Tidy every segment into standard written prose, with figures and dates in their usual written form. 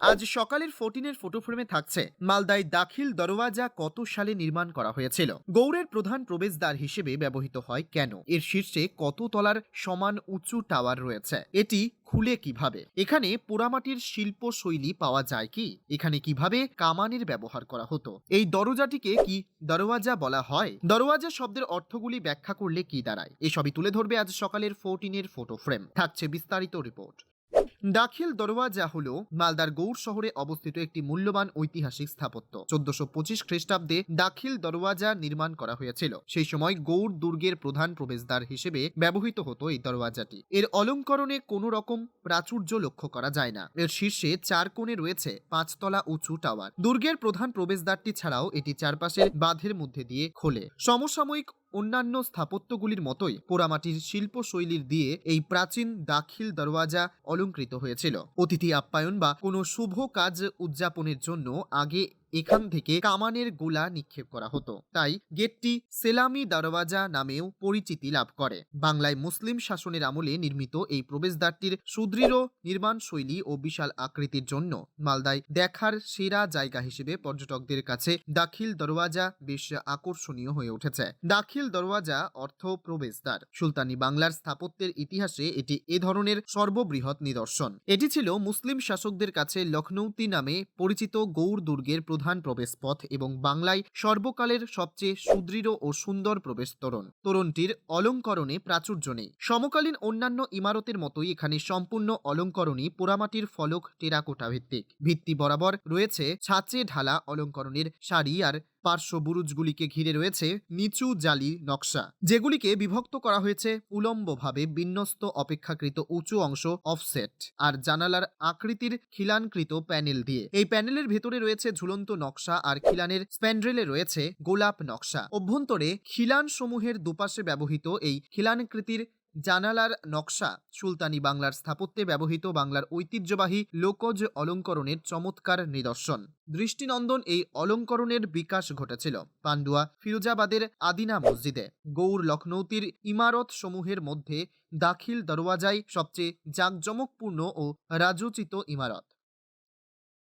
আজ সকালের 14-এর ফটো ফ্রেমে থাকছে মালদায় দাখিল দরওয়াজা কত সালে নির্মাণ করা হয়েছিল, গৌড়ের প্রধান প্রবেশদ্বার হিসেবে ব্যবহৃত হয় কেন, এর শীর্ষে কত তলার সমান উঁচু টাওয়ার রয়েছে, এটি খুলে কিভাবে, এখানে পোড়ামাটির শিল্পশৈলী পাওয়া যায় কি, এখানে কিভাবে কামানের ব্যবহার করা হতো, এই দরজাটিকে কি দরওয়াজা বলা হয়, দরওয়াজা শব্দের অর্থগুলি ব্যাখ্যা করলে কি দাঁড়ায়, এসবই তুলে ধরবে আজ সকালের 14-এর ফটো ফ্রেম। থাকছে বিস্তারিত রিপোর্ট। দাখিল দরওয়াজা হল মালদার গৌড় শহরে অবস্থিত একটি মূল্যবান ঐতিহাসিক স্থাপত্য। 1425 খ্রিস্টাব্দে দাখিল দরওয়াজা নির্মাণ করা হয়েছিল। সেই সময় গৌড় দুর্গের প্রধান প্রবেশদ্বার হিসেবে ব্যবহৃত হতো এই দরওয়াজাটি। এর অলঙ্করণে কোনো রকম প্রাচুর্য লক্ষ্য করা যায় না। এর শীর্ষে 4 কোণে রয়েছে 5 তলা উঁচু টাওয়ার। দুর্গের প্রধান প্রবেশদ্বারটি ছাড়াও এটি চারপাশের বাঁধের মধ্যে দিয়ে খোলে। সমসাময়িক অন্যান্য স্থাপত্যগুলির মতোই পোড়ামাটির শিল্পশৈলীর দিয়ে এই প্রাচীন দাখিল দরওয়াজা অলঙ্কৃত হয়েছিল। অতিথি আপ্যায়ন বা কোনো শুভ কাজ উদযাপনের জন্য আগে এখান থেকে কামানের গোলা নিক্ষেপ করা হতো, তাই গেটটি সেলামি দরওয়াজা নামেও পরিচিতি লাভ করে। বাংলায় মুসলিম শাসনের আমলে নির্মিত এই প্রবেশদ্বারটির সুদৃঢ় নির্মাণ শৈলী ও বিশাল আকৃতির জন্য মালদায় দেখার সেরা জায়গা হিসেবে পর্যটকদের কাছে দাখিল দরওয়াজা বেশ আকর্ষণীয় হয়ে উঠেছে। দাখিল দরওয়াজা অর্থ প্রবেশদ্বার। সুলতানি বাংলার স্থাপত্যের ইতিহাসে এটি এ ধরনের সর্ববৃহৎ নিদর্শন। এটি ছিল মুসলিম শাসকদের কাছে লখনৌতি নামে পরিচিত গৌড় দুর্গের প্রধান প্রবেশপথ এবং বাংলায় সর্বকালের সবচেয়ে সুদৃঢ় ও সুন্দর প্রবেশ তোরণ। তোরণটির অলঙ্করণে প্রাচুর্য নেই। সমকালীন অন্যান্য ইমারতের মতোই এখানে সম্পূর্ণ অলঙ্করণই পোড়ামাটির ফলক টেরাকোটা ভিত্তিক। ভিত্তি বরাবর রয়েছে ছাঁচে ঢালা অলঙ্করণের সারি, আর পার্শ্ব বুরুজগুলিকে ঘিরে রয়েছে নিচু জালি নকশা, যেগুলিকে বিভক্ত করা হয়েছে উলম্বভাবে বিন্যস্ত অপেক্ষাকৃত উঁচু অংশ অফসেট আর জানালার আকৃতির খিলানকৃত প্যানেল দিয়ে। এই প্যানেলের ভেতরে রয়েছে ঝুলন্ত নকশা, আর খিলানের স্প্যান্ড্রেলে রয়েছে গোলাপ নকশা। অভ্যন্তরে খিলান সমূহের দুপাশে ব্যবহৃত এই খিলানকৃতির জানালার নকশা সুলতানি বাংলার স্থাপত্যে ব্যবহৃত বাংলার ঐতিহ্যবাহী লোকজ অলঙ্করণের চমৎকার নিদর্শন। দৃষ্টিনন্দন এই অলঙ্করণের বিকাশ ঘটেছিল পান্ডুয়া ফিরোজাবাদের আদিনা মসজিদে। গৌড় লখনৌতির ইমারত সমূহের মধ্যে দাখিল দরওয়াজাই সবচেয়ে জাঁকজমকপূর্ণ ও রাজোচিত ইমারত।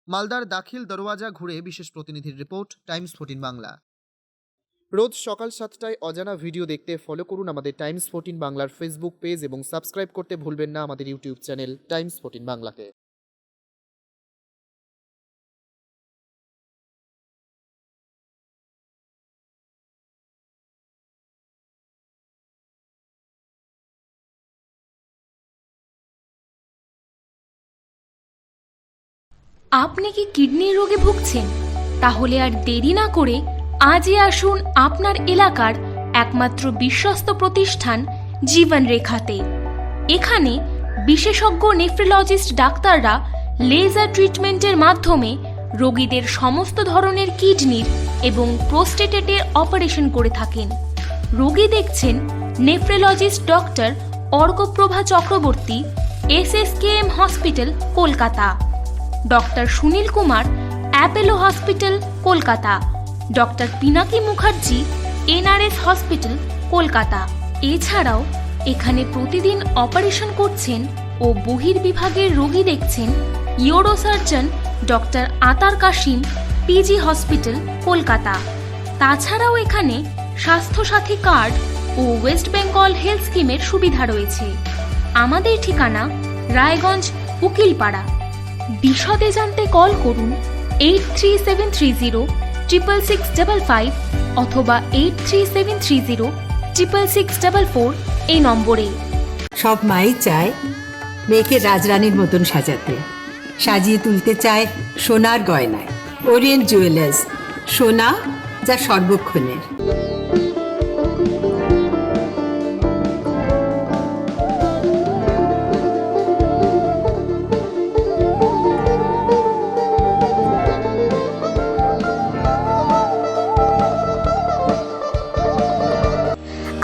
মালদার দাখিল দরওয়াজা ঘুরে বিশেষ প্রতিনিধির রিপোর্ট, টাইমস 14 বাংলা। রোজ সকাল 7টায় অজানা ভিডিও দেখতে ফলো করুন আমাদের টাইমস 14 বাংলার ফেসবুক পেজ এবং সাবস্ক্রাইব করতে ভুলবেন না আমাদের ইউটিউব চ্যানেল টাইমস 14 বাংলাকে। আপনি কি কিডনির রোগে ভুগছেন? তাহলে আর দেরি না করে আজই আসুন আপনার এলাকার একমাত্র বিশ্বস্ত প্রতিষ্ঠান জীবন রেখাতে। এখানে বিশেষজ্ঞ নেফ্রোলজিস্ট ডাক্তাররা লেজার ট্রিটমেন্টের মাধ্যমে রোগীদের সমস্ত ধরনের কিডনির এবং প্রোস্টেটের অপারেশন করে থাকেন। রোগী দেখছেন nephrologist doctor Arkaprabha Chakraborty, SSKM hospital, Kolkata. Doctor Sunil Kumar, Apollo hospital, Kolkata. Doctor Pinaki Mukherjee, NRS hospital, Kolkata. এছাড়াও এখানে প্রতিদিন অপারেশন করছেন ও বহির্বিভাগের রোগী দেখছেন ইউরোসার্জন ডক্টর আতার কাশিম, PG হসপিটাল, কলকাতা। তাছাড়াও এখানে স্বাস্থ্যসাথী কার্ড ও ওয়েস্ট বেঙ্গল হেলথ স্কিমের সুবিধা রয়েছে। আমাদের ঠিকানা রায়গঞ্জ, উকিলপাড়া। বিশদে জানতে কল করুন 8373066655 অথবা 8373066644 এই নম্বরে। সব মাই চায় মেয়েকে রাজরানীর মতন সাজাতে, সাজিয়ে তুলতে চায় সোনার গয়নায়। ওরিয়েন্ট জুয়েলার্স, সোনা যা সর্বক্ষণের।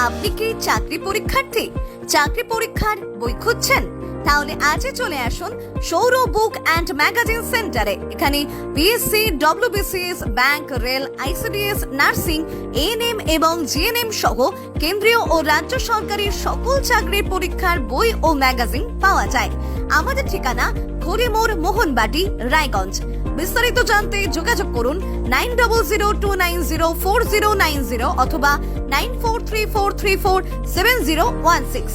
আপনি কি চাকরি পরীক্ষার্থী? চাকরি পরীক্ষার বই খুঁজছেন? তাহলে আজই চলে আসুন সৌর বুক অ্যান্ড ম্যাগাজিন সেন্টারে। এখানে BSc, WBCS, bank, rail, ICDS, nursing, ANM এবং GNM সহ কেন্দ্রীয় ও রাজ্য সরকারি সকল চাকরির পরীক্ষার বই ও ম্যাগাজিন পাওয়া যায়। আমাদের ঠিকানা ঘড়িমোড়, মোহনবাটি, রায়গঞ্জ। বিস্তারিত জানতে যোগাযোগ করুন 9002904090 অথবা 9434347016।